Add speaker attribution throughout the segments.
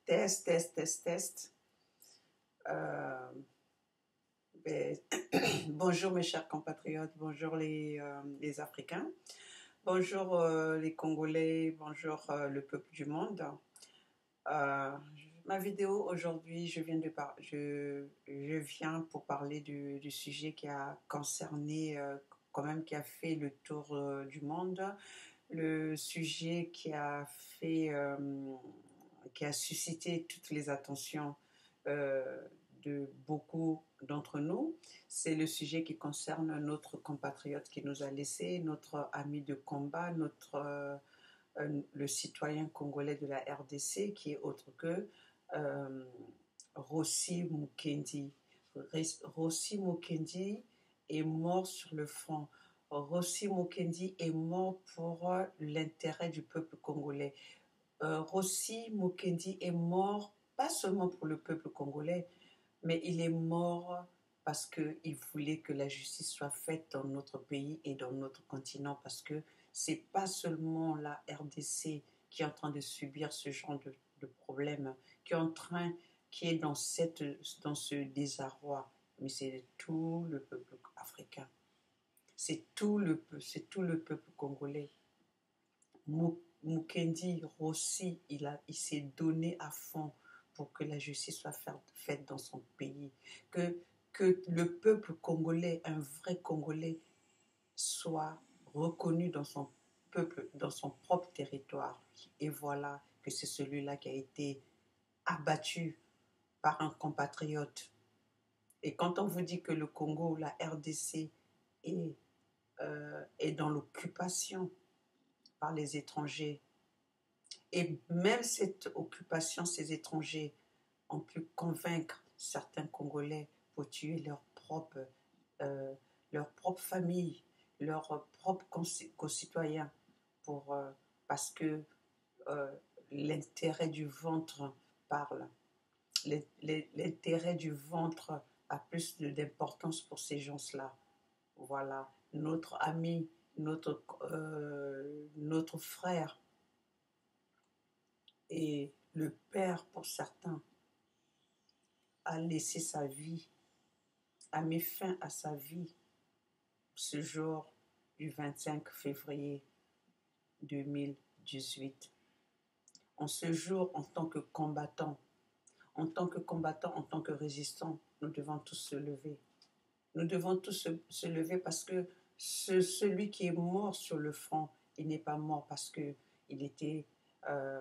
Speaker 1: Test, test, test, test. Euh, ben, bonjour mes chers compatriotes, bonjour les Africains, bonjour les Congolais, bonjour le peuple du monde. Euh, Ma vidéo aujourd'hui, je viens pour parler du sujet qui a concerné, quand même, qui a fait le tour du monde, le sujet qui a suscité toutes les attentions euh, de beaucoup d'entre nous. C'est le sujet qui concerne notre compatriote qui nous a laissé, notre ami de combat, le citoyen congolais de la RDC, qui est autre que euh, Rossi Mukendi. Rossi Mukendi est mort sur le front. Rossi Mukendi est mort pour l'intérêt du peuple congolais. Rossi Mukendi est mort pas seulement pour le peuple congolais, mais il est mort parce qu'il voulait que la justice soit faite dans notre pays et dans notre continent, parce que c'est pas seulement la RDC qui est en train de subir ce genre de problème, qui est dans ce désarroi, mais c'est tout le peuple africain, c'est tout le peuple congolais. Mukendi Rossi, il s'est donné à fond pour que la justice soit faite dans son pays, que le peuple congolais, un vrai Congolais, soit reconnu dans son peuple, dans son propre territoire. Et voilà que c'est celui-là qui a été abattu par un compatriote. Et quand on vous dit que le Congo, la RDC, est dans l'occupation par les étrangers, et même cette occupation, ces étrangers ont pu convaincre certains Congolais pour tuer euh, leur propre famille, leurs propres concitoyens, parce que euh, l'intérêt du ventre parle. L'intérêt du ventre a plus d'importance pour ces gens-là. Voilà, notre ami, notre frère et le père pour certains a laissé sa vie, a mis fin à sa vie ce jour du 25 février 2018. En ce jour, en tant que combattant, en tant que résistant, nous devons tous se lever. Nous devons tous se lever parce que celui qui est mort sur le front, il n'est pas mort parce qu'il était, euh,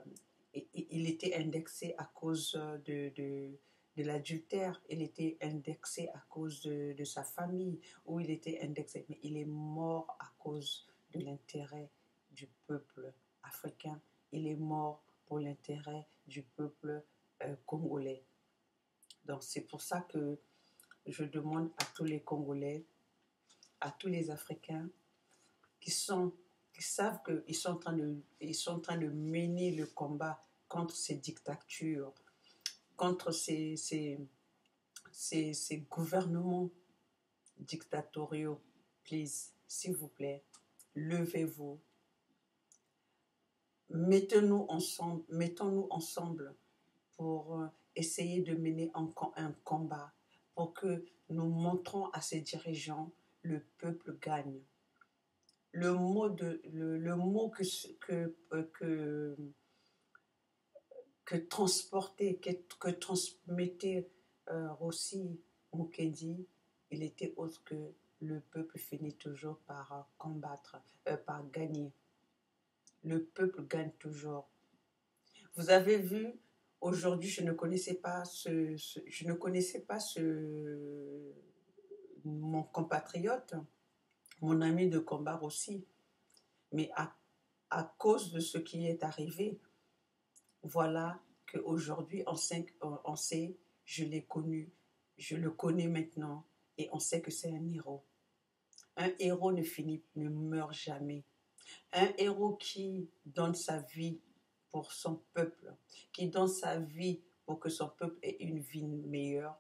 Speaker 1: il était indexé à cause de l'adultère, il était indexé à cause de sa famille, ou il était indexé, mais il est mort à cause de l'intérêt du peuple africain, il est mort pour l'intérêt du peuple congolais. Donc c'est pour ça que je demande à tous les Congolais, à tous les Africains qui savent qu'ils sont en train de mener le combat contre ces dictatures, contre ces gouvernements dictatoriaux. Please, s'il vous plaît, levez-vous. Mettons-nous ensemble pour essayer de mener un combat, pour que nous montrons à ces dirigeants le peuple gagne. Le mot que transmettait Rossi Mukendi, il était autre que le peuple finit toujours par combattre, par gagner. Le peuple gagne toujours. Vous avez vu, aujourd'hui, je ne connaissais pas mon compatriote, mon ami de combat aussi, mais à cause de ce qui est arrivé, voilà qu'aujourd'hui, on sait, je l'ai connu, je le connais maintenant, et on sait que c'est un héros. Un héros ne meurt jamais. Un héros qui donne sa vie pour son peuple, qui donne sa vie pour que son peuple ait une vie meilleure,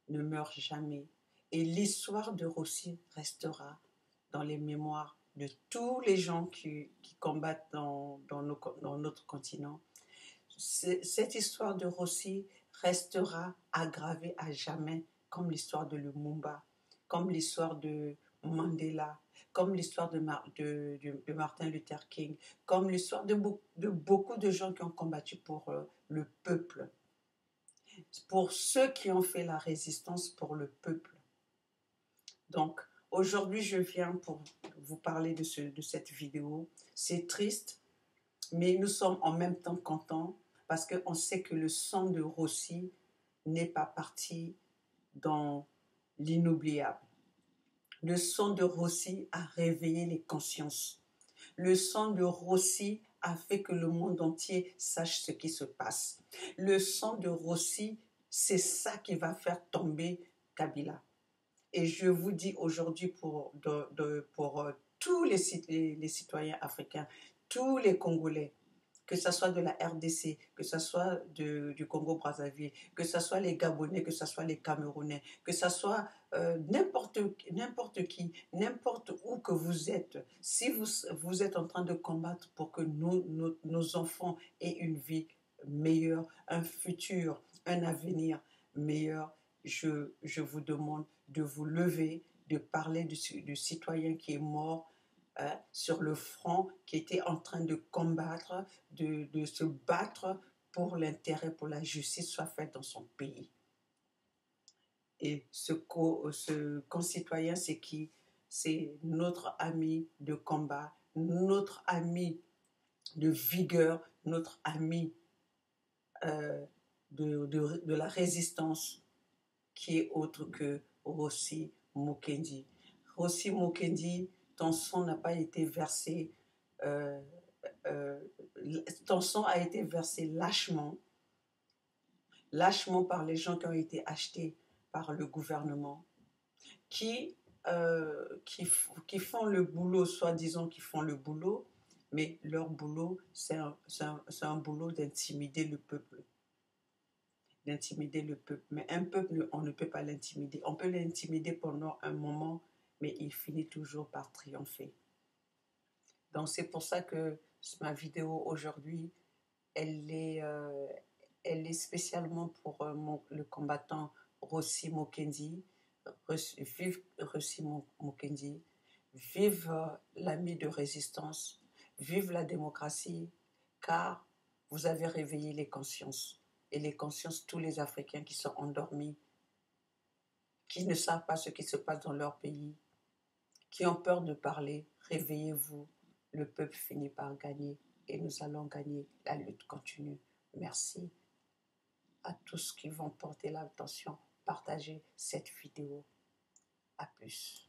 Speaker 1: ne meurt jamais. Et l'histoire de Rossi restera dans les mémoires de tous les gens qui combattent dans notre continent. cette histoire de Rossi restera aggravée à jamais, comme l'histoire de Lumumba, comme l'histoire de Mandela, comme l'histoire de Martin Luther King, comme l'histoire de beaucoup de gens qui ont combattu pour le peuple, pour ceux qui ont fait la résistance pour le peuple. Donc, aujourd'hui, je viens pour vous parler de cette vidéo. C'est triste, mais nous sommes en même temps contents parce qu'on sait que le sang de Rossi n'est pas parti dans l'inoubliable. Le sang de Rossi a réveillé les consciences. Le sang de Rossi a fait que le monde entier sache ce qui se passe. Le sang de Rossi, c'est ça qui va faire tomber Kabila. Et je vous dis aujourd'hui pour tous les citoyens africains, tous les Congolais, que ce soit de la RDC, que ce soit du Congo-Brazzaville, que ce soit les Gabonais, que ce soit les Camerounais, que ce soit n'importe qui, n'importe où que vous êtes, si vous êtes en train de combattre pour que nos enfants aient une vie meilleure, un futur, un avenir meilleur, je vous demande de vous lever, de parler du citoyen qui est mort sur le front, qui était en train de combattre, de se battre pour l'intérêt, pour la justice soit faite dans son pays. Et ce concitoyen, c'est qui? C'est notre ami de combat, notre ami de vigueur, notre ami de la résistance, qui est autre que Rossi Mukendi. Rossi Mukendi, ton sang n'a pas été versé, ton sang a été versé lâchement par les gens qui ont été achetés par le gouvernement, qui font le boulot, soi-disant qui font le boulot, mais leur boulot, c'est un boulot d'intimider le peuple. D'intimider le peuple. Mais un peuple, on ne peut pas l'intimider. On peut l'intimider pendant un moment, mais il finit toujours par triompher. Donc c'est pour ça que ma vidéo aujourd'hui, elle est spécialement pour le combattant Rossi Mukendi. Vive Rossi Mukendi, vive l'ami de résistance, vive la démocratie, car vous avez réveillé les consciences. Et les consciences, tous les Africains qui sont endormis, qui ne savent pas ce qui se passe dans leur pays, qui ont peur de parler, réveillez-vous. Le peuple finit par gagner et nous allons gagner. La lutte continue. Merci à tous qui vont porter l'attention, partager cette vidéo. À plus.